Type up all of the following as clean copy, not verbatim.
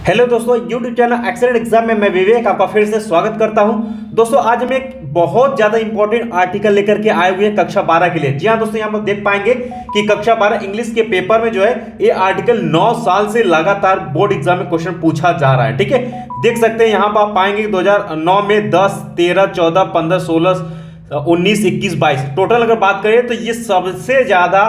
Hello दोस्तों, YouTube channel excellent exam में मैं विवेक आपका फिर से स्वागत करता हूं। दोस्तों आज हम एक बहुत ज्यादा इंपॉर्टेंट आर्टिकल लेकर के आए हुए हैं कक्षा 12 के लिए। जी हां दोस्तों, यहां पर देख पाएंगे कि कक्षा 12 इंग्लिश के पेपर में जो है ये आर्टिकल 9 साल से लगातार बोर्ड एग्जाम में क्वेश्चन पूछा जा रहा है। ठीक है, देख सकते हैं यहां पर आप पाएंगे 2009 में 10, 13, 14, 15, 16, 19, 21, 22 टोटल अगर बात करें तो ये सबसे ज्यादा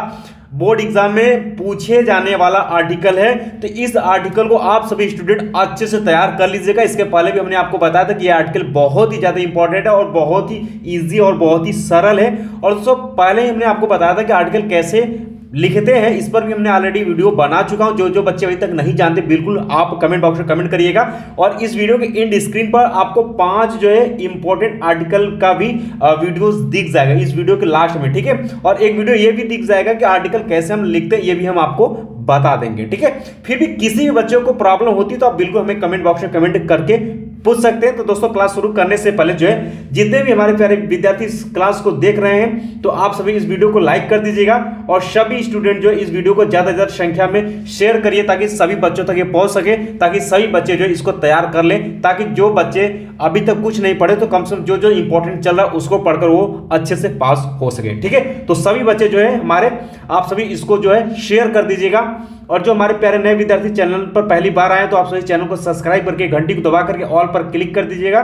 बोर्ड एग्जाम में पूछे जाने वाला आर्टिकल है। तो इस आर्टिकल को आप सभी स्टूडेंट अच्छे से तैयार कर लीजिएगा। इसके पहले भी हमने आपको बताया था कि यह आर्टिकल बहुत ही ज्यादा इंपॉर्टेंट है और बहुत ही इजी और बहुत ही सरल है। और दोस्तों पहले ही हमने आपको बताया था कि आर्टिकल कैसे लिखते हैं, इस पर भी हमने ऑलरेडी वीडियो बना चुका हूं। जो बच्चे अभी तक नहीं जानते बिल्कुल आप कमेंट बॉक्स में कमेंट करिएगा। और इस वीडियो के एंड स्क्रीन पर आपको 5 जो है इंपॉर्टेंट आर्टिकल का भी वीडियोस दिख जाएगा इस वीडियो के लास्ट में। ठीक है, और एक वीडियो ये भी दिख जाएगा कि आर्टिकल कैसे हम लिखते हैं, ये भी हम आपको बता देंगे। ठीक है, फिर भी किसी भी बच्चों को प्रॉब्लम होती तो आप बिल्कुल हमें कमेंट बॉक्स में कमेंट करके पूछ सकते हैं। तो दोस्तों क्लास शुरू करने से पहले जो है जितने भी हमारे प्यारे विद्यार्थी इस क्लास को देख रहे हैं तो आप सभी इस वीडियो को लाइक कर दीजिएगा और सभी स्टूडेंट जो है इस वीडियो को ज्यादा से ज्यादा संख्या में शेयर करिए ताकि सभी बच्चों तक ये पहुंच सके, ताकि सभी बच्चे जो है इसको तैयार कर लें, ताकि जो बच्चे अभी तक कुछ नहीं पढ़े तो कम से कम जो इंपॉर्टेंट चल रहा है उसको पढ़कर वो अच्छे से पास हो सके। ठीक है, तो सभी बच्चे जो है हमारे आप सभी इसको जो है शेयर कर दीजिएगा। और जो हमारे प्यारे नए विद्यार्थी चैनल पर पहली बार आए तो आप सभी चैनल को सब्सक्राइब करके घंटी को दबा करके ऑल पर क्लिक कर दीजिएगा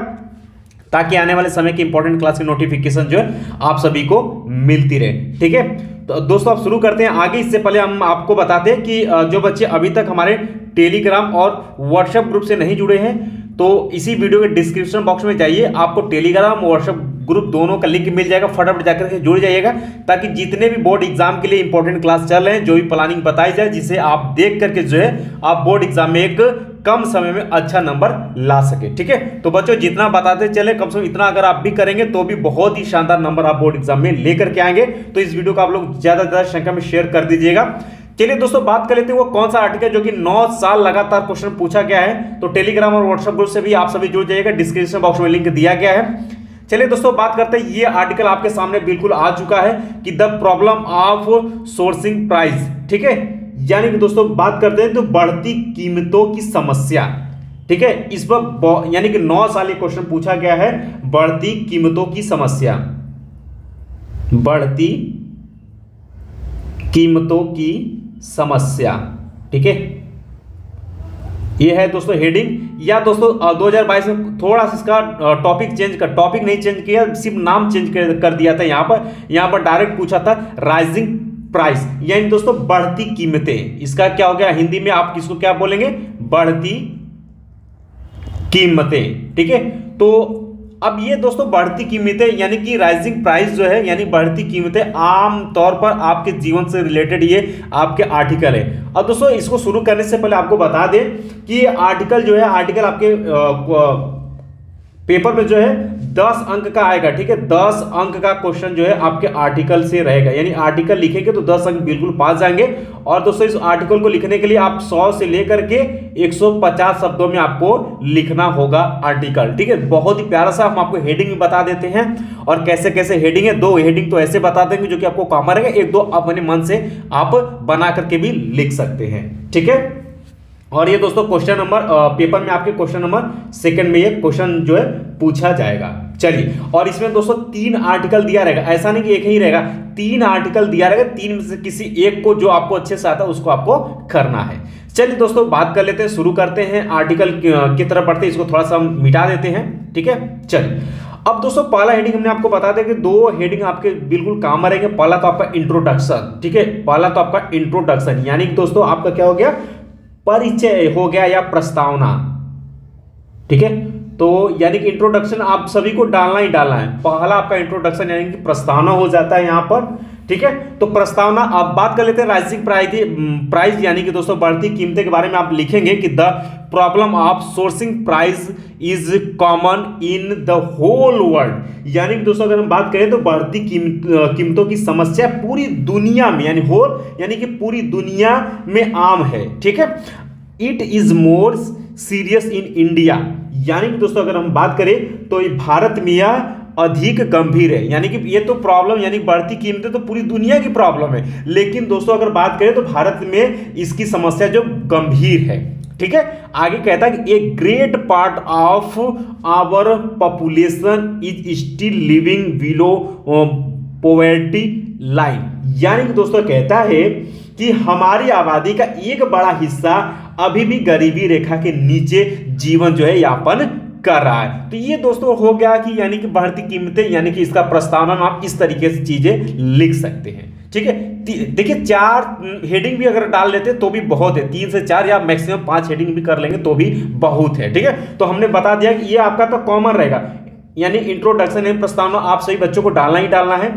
ताकि आने वाले समय की इंपॉर्टेंट क्लास की नोटिफिकेशन जो है आप सभी को मिलती रहे। ठीक है, तो दोस्तों आप शुरू करते हैं आगे। इससे पहले हम आपको बताते हैं कि जो बच्चे अभी तक हमारे टेलीग्राम और व्हाट्सएप ग्रुप से नहीं जुड़े हैं तो इसी वीडियो के डिस्क्रिप्शन बॉक्स में जाइए, आपको टेलीग्राम व्हाट्सएप ग्रुप दोनों का लिंक मिल जाएगा। फटाफट जाकर के जुड़ जाइएगा ताकि जितने भी बोर्ड एग्जाम के लिए इंपॉर्टेंट क्लास चल रहे हैं, जो भी प्लानिंग बताई जाए, जिसे आप देख करके जो है आप बोर्ड एग्जाम में एक कम समय में अच्छा नंबर ला सके। ठीक है, तो बच्चों जितना बताते चले कम से कम इतना अगर आप भी करेंगे तो भी बहुत ही शानदार नंबर आप बोर्ड एग्जाम में लेकर के आएंगे। तो इस वीडियो को आप लोग ज्यादा से ज्यादा संख्या में शेयर कर दीजिएगा। चलिए दोस्तों बात कर लेते हैं वो कौन सा आर्टिकल जो कि 9 साल लगातार क्वेश्चन पूछा गया है। तो टेलीग्राम और व्हाट्सएप ग्रुप से भी आप सभी जुड़ जाइएगा, डिस्क्रिप्शन बॉक्स में लिंक दिया गया है। चलिए दोस्तों बात करते हैं, ये आर्टिकल आपके सामने बिल्कुल आ चुका है कि the problem of soaring price. ठीक है, यानी कि दोस्तों बात करते हैं तो बढ़ती कीमतों की समस्या। ठीक है, इस पर यानी कि 9 साल ये क्वेश्चन पूछा गया है, बढ़ती कीमतों की समस्या, बढ़ती कीमतों की समस्या। ठीक है, ये है दोस्तों हेडिंग। या दोस्तों 2022 में थोड़ा सा इसका टॉपिक नहीं चेंज किया, सिर्फ नाम चेंज कर दिया था। यहां पर डायरेक्ट पूछा था राइजिंग प्राइस, यानी दोस्तों बढ़ती कीमतें। इसका क्या हो गया हिंदी में, आप किसको क्या बोलेंगे, बढ़ती कीमतें। ठीक है, तो अब ये दोस्तों बढ़ती कीमतें यानी कि राइजिंग प्राइस जो है यानी बढ़ती कीमतें आम तौर पर आपके जीवन से रिलेटेड ये आपके आर्टिकल है। अब दोस्तों इसको शुरू करने से पहले आपको बता दें कि ये आर्टिकल जो है आर्टिकल आपके पेपर में जो है 10 अंक का आएगा। ठीक है, 10 अंक का क्वेश्चन जो है आपके आर्टिकल से रहेगा, यानी आर्टिकल लिखेंगे तो 10 अंक बिल्कुल पास जाएंगे। और दोस्तों इस आर्टिकल को लिखने के लिए आप 100 से लेकर के 150 शब्दों में आपको लिखना होगा आर्टिकल। ठीक है, बहुत ही प्यारा सा हम आपको हेडिंग भी बता देते हैं और कैसे कैसे हेडिंग है। 2 हेडिंग तो ऐसे बता देंगे जो कि आपको कॉमन रहेगा, 1-2 अपने मन से आप बना करके भी लिख सकते हैं। ठीक है, और ये दोस्तों क्वेश्चन नंबर पेपर में आपके क्वेश्चन नंबर 2 में ये क्वेश्चन जो है पूछा जाएगा। चलिए, और इसमें दोस्तों 3 आर्टिकल दिया रहेगा, ऐसा नहीं कि एक ही रहेगा, 3 आर्टिकल दिया रहेगा। 3 में से किसी एक को जो आपको अच्छे से आता है उसको आपको करना है। चलिए दोस्तों बात कर लेते हैं, शुरू करते हैं आर्टिकल की तरफ बढ़ते हैं। इसको थोड़ा सा हम मिटा देते हैं। ठीक है, चलिए अब दोस्तों पहला हेडिंग हमने आपको बता दिया कि 2 हेडिंग आपके बिल्कुल काम रहेंगे। पहला तो आपका इंट्रोडक्शन। ठीक है, पहला तो आपका इंट्रोडक्शन यानी कि दोस्तों आपका क्या हो गया, परिचय हो गया या प्रस्तावना। ठीक है, तो यानी कि इंट्रोडक्शन आप सभी को डालना ही डालना है। पहला आपका इंट्रोडक्शन यानी कि प्रस्तावना हो जाता है यहां पर। ठीक है, तो प्रस्तावना अब बात कर लेते हैं राइजिंग प्राइस यानी कि दोस्तों बढ़ती कीमतें के बारे में आप लिखेंगे कि the problem of soaring price is common in the whole world. यानी कि दोस्तों अगर हम बात करें तो बढ़ती कीमतों की समस्या पूरी दुनिया में यानी होल यानी कि पूरी दुनिया में आम है। ठीक है, it is more serious in India, यानी कि दोस्तों अगर हम बात करें तो भारत में यह अधिक गंभीर है। यानी कि ये तो प्रॉब्लम यानी बढ़ती कीमतें तो पूरी दुनिया की प्रॉब्लम है, लेकिन दोस्तों अगर बात करें तो भारत में इसकी समस्या जो गंभीर है। ठीक है, आगे कहता है कि a great part of our population is still living below poverty line. यानी कि दोस्तों कहता है कि हमारी आबादी का एक बड़ा हिस्सा अभी भी गरीबी रेखा के नीचे जीवन जो है यापन कर रहा है। तो ये दोस्तों हो गया कि यानी कि बढ़ती कीमतें, यानी कि इसका प्रस्तावना आप इस तरीके से चीजें लिख सकते हैं। ठीक है, देखिए 4 हेडिंग भी अगर डाल लेते तो भी बहुत है, 3 से 4 या मैक्सिमम 5 हेडिंग भी कर लेंगे तो भी बहुत है। ठीक है, तो हमने बता दिया कि ये आपका तो कॉमन रहेगा, यानी इंट्रोडक्शन है प्रस्तावना आप सभी बच्चों को डालना ही डालना है।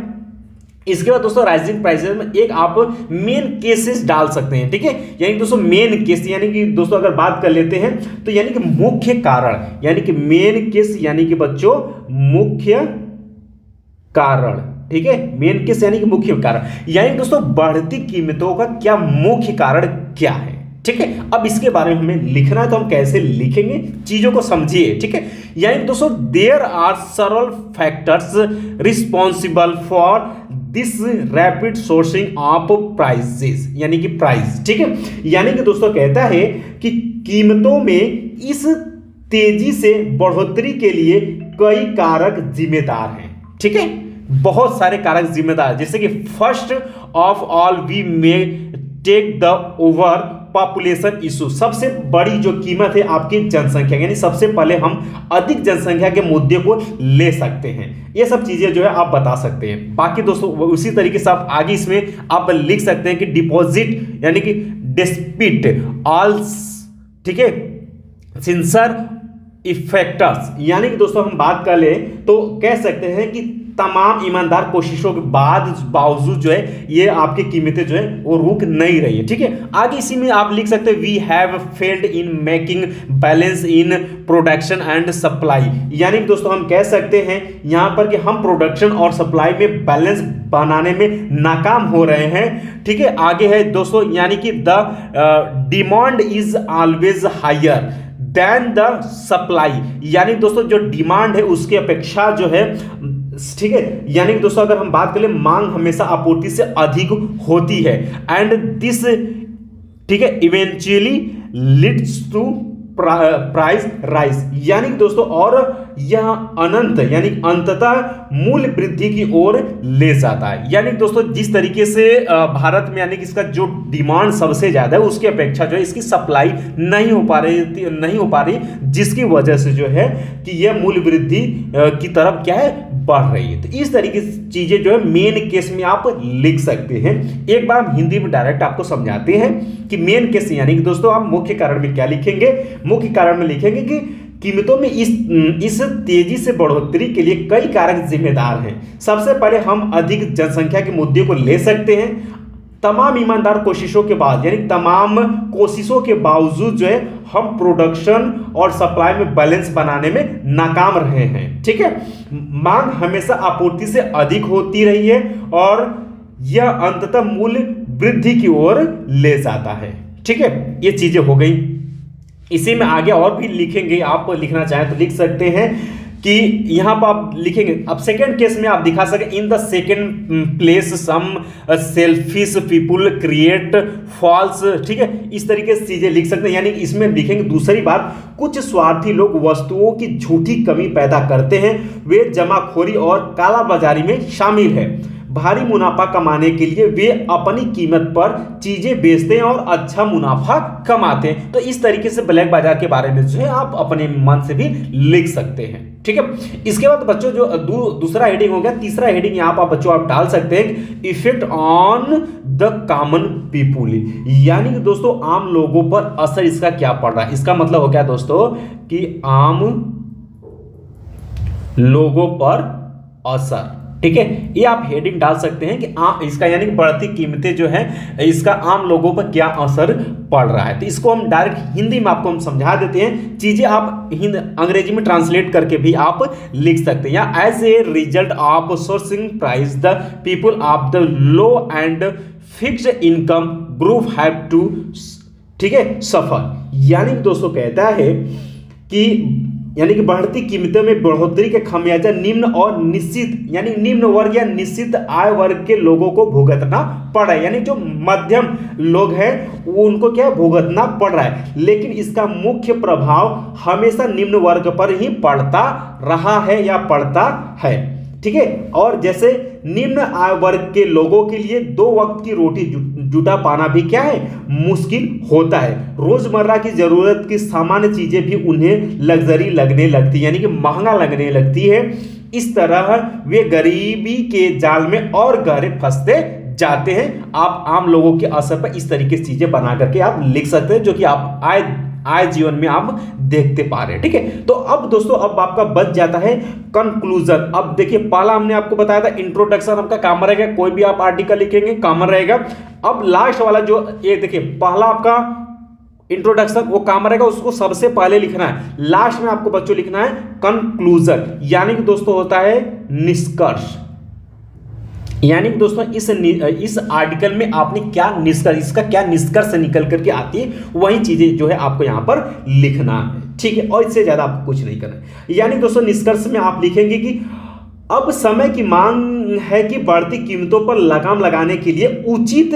इसके बाद दोस्तों राइजिंग प्राइसेस में एक आप मेन केसेस डाल सकते हैं। ठीक है, यानी दोस्तों मेन केस, यानी कि दोस्तों अगर बात कर लेते हैं तो यानी कि मुख्य कारण, यानी कि मेन केस यानी कि बच्चों मुख्य कारण। ठीक है, मेन केस यानी कि मुख्य कारण, यानी दोस्तों बढ़ती कीमतों का क्या मुख्य कारण क्या है। ठीक है, अब इसके बारे में हमें लिखना है तो हम कैसे लिखेंगे, चीजों को समझिए। ठीक है, यानी दोस्तों there are several factors responsible for this rapid soaring of prices, यानी कि प्राइस। ठीक है, यानी कि दोस्तों कहता है कि कीमतों में इस तेजी से बढ़ोतरी के लिए कई कारक जिम्मेदार हैं। ठीक है, बहुत सारे कारक जिम्मेदार, जैसे कि first of all we may take the over population issue. सबसे बड़ी जो कीमत है आपकी जनसंख्या, यानी सबसे पहले हम अधिक जनसंख्या के मुद्दे को ले सकते हैं। ये सब चीजें जो है आप बता सकते हैं। बाकी दोस्तों उसी तरीके से आप आगे इसमें आप लिख सकते हैं कि डिपॉजिट यानी कि डिस्पिट ऑल, ठीक है, सिंसर इफेक्टर्स, यानी कि दोस्तों हम बात कर ले तो कह सकते हैं कि तमाम ईमानदार कोशिशों के बावजूद जो है ये आपकी कीमतें जो है वो रुक नहीं रही है। ठीक है, आगे इसी में आप लिख सकते हैं we have failed in making balance in production and supply. यानी कि दोस्तों हम कह सकते हैं यहां पर कि हम प्रोडक्शन और सप्लाई में बैलेंस बनाने में नाकाम हो रहे हैं। ठीक है, आगे है दोस्तों यानी कि the demand is always higher than the supply, यानी दोस्तों जो डिमांड है उसकी अपेक्षा जो है, ठीक है, यानी कि दोस्तों अगर हम बात करें मांग हमेशा आपूर्ति से अधिक होती है एंड दिस, ठीक है, eventually leads to price rise, यानी कि दोस्तों और यह अनंत यानी अंततः मूल्य वृद्धि की ओर ले जाता है। यानी कि दोस्तों जिस तरीके से भारत में यानी कि इसका जो डिमांड सबसे ज्यादा है उसकी अपेक्षा जो है इसकी सप्लाई नहीं हो पा रही, जिसकी वजह से जो है कि यह मूल्य वृद्धि की तरफ क्या है बढ़ रही है। तो इस तरीके से चीजें जो है मेन केस में आप लिख सकते हैं। एक बार हम हिंदी में डायरेक्ट आपको समझाते हैं कि मेन केस यानी कि दोस्तों आप मुख्य कारण में क्या लिखेंगे। मुख्य कारण में लिखेंगे कि कीमतों में इस तेजी से बढ़ोतरी के लिए कई कारक जिम्मेदार हैं। सबसे पहले हम अधिक जनसंख्या के मुद्दे को ले सकते हैं। तमाम ईमानदार कोशिशों के बाद यानी तमाम कोशिशों के बावजूद जो है हम प्रोडक्शन और सप्लाई में बैलेंस बनाने में नाकाम रहे हैं। ठीक है, मांग हमेशा आपूर्ति से अधिक होती रही है और यह अंततः मूल्य वृद्धि की ओर ले जाता है। ठीक है, ये चीजें हो गई। इसी में आगे और भी लिखेंगे, आप लिखना चाहें तो लिख सकते हैं कि यहां पर आप लिखेंगे। अब सेकंड केस में आप दिखा सके in the second place some selfish people create false, ठीक है, इस तरीके से चीजें लिख सकते हैं। यानी इसमें लिखेंगे दूसरी बात, कुछ स्वार्थी लोग वस्तुओं की झूठी कमी पैदा करते हैं, वे जमाखोरी और कालाबाजारी में शामिल है। भारी मुनाफा कमाने के लिए वे अपनी कीमत पर चीजें बेचते हैं और अच्छा मुनाफा कमाते हैं। तो इस तरीके से ब्लैक बाजार के बारे में जो है आप अपने मन से भी लिख सकते हैं। ठीक है, इसके बाद बच्चों जो दूसरा हेडिंग हो गया, तीसरा हेडिंग यहाँ पर बच्चों आप डाल सकते हैं effect on the common people, यानी कि दोस्तों आम लोगों पर असर इसका क्या पड़ रहा है। इसका मतलब हो गया दोस्तों कि आम लोगों पर असर। ठीक है, ये आप हेडिंग डाल सकते हैं कि इसका यानी कि बढ़ती कीमतें जो हैं इसका आम लोगों पर क्या असर पड़ रहा है। तो इसको हम डायरेक्ट हिंदी में आपको हम समझा देते हैं। चीजें आप अंग्रेजी में ट्रांसलेट करके भी आप लिख सकते हैं। या as a result of soaring price the people of the low and fixed income group have to, ठीक है, सफर। यानी दोस्तों कहता है कि यानी कि बढ़ती कीमतों में बढ़ोतरी के खामियाजा निम्न और निश्चित यानी निम्न वर्ग या निश्चित आय वर्ग के लोगों को भुगतना पड़ रहा है। यानी जो मध्यम लोग हैं वो उनको क्या भुगतना पड़ रहा है, लेकिन इसका मुख्य प्रभाव हमेशा निम्न वर्ग पर ही पड़ता रहा है या पड़ता है। ठीक है, और जैसे निम्न आय वर्ग के लोगों के लिए 2 वक्त की रोटी जुटा पाना भी क्या है, मुश्किल होता है। रोजमर्रा की जरूरत की सामान्य चीजें भी उन्हें लग्जरी लगने लगती है, यानी कि महंगा लगने लगती है। इस तरह वे गरीबी के जाल में और गहरे फंसते जाते हैं। आप आम लोगों के असर पर इस तरीके से चीजें बना करके आप लिख सकते हैं, जो कि आप आए जीवन में आप देखते पा रहे हैं। ठीक है, तो अब दोस्तों अब आपका बच जाता है कंक्लूजन। अब देखिए, पहला हमने आपको बताया था इंट्रोडक्शन आपका कॉमन रहेगा, कोई भी आप आर्टिकल लिखेंगे कॉमन रहेगा। अब लास्ट वाला जो ये देखिए, पहला आपका इंट्रोडक्शन वो कॉमन रहेगा, उसको सबसे पहले लिखना है। लास्ट में आपको बच्चों लिखना है कंक्लूजन, यानी कि दोस्तों होता है निष्कर्ष। यानी कि दोस्तों इस आर्टिकल में आपने क्या निष्कर्ष, इसका क्या निष्कर्ष निकल करके आती है, वही चीजें जो है आपको यहां पर लिखना है। ठीक है, और इससे ज्यादा आपको कुछ नहीं करना है। यानी दोस्तों निष्कर्ष में आप लिखेंगे कि अब समय की मांग है कि बढ़ती कीमतों पर लगाम लगाने के लिए उचित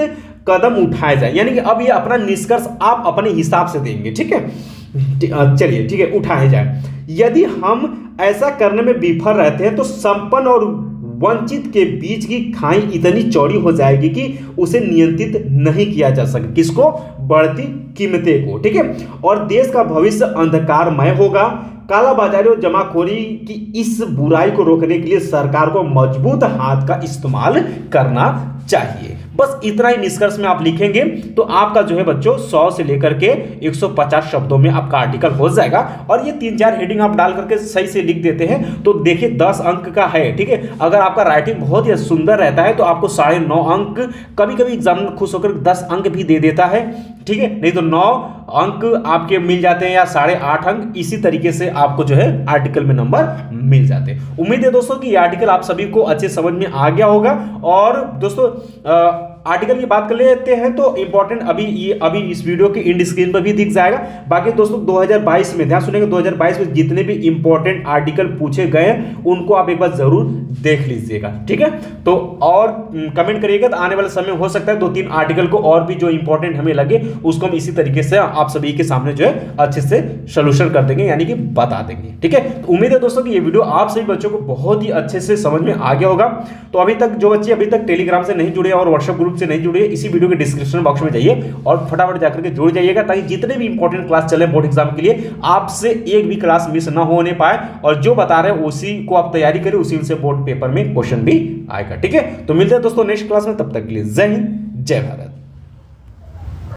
कदम उठाया जाए। यानी कि अब ये अपना निष्कर्ष आप अपने हिसाब से देंगे। ठीक है, चलिए ठीक है, उठाया जाए। यदि हम ऐसा करने में विफल रहते हैं तो संपन्न और वंचित के बीच की खाई इतनी चौड़ी हो जाएगी कि उसे नियंत्रित नहीं किया जा सके। किसको? बढ़ती कीमतें को। ठीक है, और देश का भविष्य अंधकारमय होगा। कालाबाजारी और जमाखोरी की इस बुराई को रोकने के लिए सरकार को मजबूत हाथ का इस्तेमाल करना चाहिए। बस इतना ही निष्कर्ष में आप लिखेंगे तो आपका जो है बच्चों 100 से लेकर के 150 शब्दों में आपका आर्टिकल हो जाएगा। और ये 3-4 हेडिंग आप डाल करके सही से लिख देते हैं तो देखिए 10 अंक का है। ठीक है, अगर आपका राइटिंग बहुत ही सुंदर रहता है तो आपको 9.5 अंक, कभी कभी एग्जामिनर खुश होकर 10 अंक भी दे देता है। ठीक है, नहीं तो 9 अंक आपके मिल जाते हैं या 8.5 अंक। इसी तरीके से आपको जो है आर्टिकल में नंबर मिल जाते हैं। उम्मीद है दोस्तों कि ये आर्टिकल आप सभी को अच्छे समझ में आ गया होगा। और दोस्तों आर्टिकल की बात कर लेते हैं तो इंपॉर्टेंट अभी इस वीडियो के इंड स्क्रीन पर भी दिख जाएगा। बाकी दोस्तों 2022 में ध्यान सुनेंगे, 2022 में जितने भी इंपॉर्टेंट आर्टिकल पूछे गए उनको आप एक बार जरूर देख लीजिएगा। ठीक है, तो और कमेंट करिएगा, तो आने वाले समय हो सकता है 2-3 आर्टिकल को और भी जो इंपॉर्टेंट हमें लगे उसको हम इसी तरीके से आप सभी के सामने जो है अच्छे से सोल्यूशन कर देंगे, यानी कि बता देंगे। ठीक है, तो उम्मीद है दोस्तों कि ये वीडियो आप सभी बच्चों को बहुत ही अच्छे से समझ में आ गया होगा। तो अभी तक जो बच्चे अभी तक टेलीग्राम से नहीं जुड़े और व्हाट्सएप ग्रुप से नहीं जुड़े, इसी वीडियो के डिस्क्रिप्शन बॉक्स में जाइए और फटाफट जाकर के जुड़ जाइएगा, ताकि जितने भी इंपॉर्टेंट क्लास चले बोर्ड एग्जाम के लिए आपसे एक भी क्लास मिस ना होने पाए, और जो बता रहे हैं उसी को आप तैयारी करें, उसी से बोर्ड पेपर में क्वेश्चन भी आएगा। ठीक है, तो मिलते हैं दोस्तों नेक्स्ट क्लास में, तब तक के लिए जय हिंद जय भारत।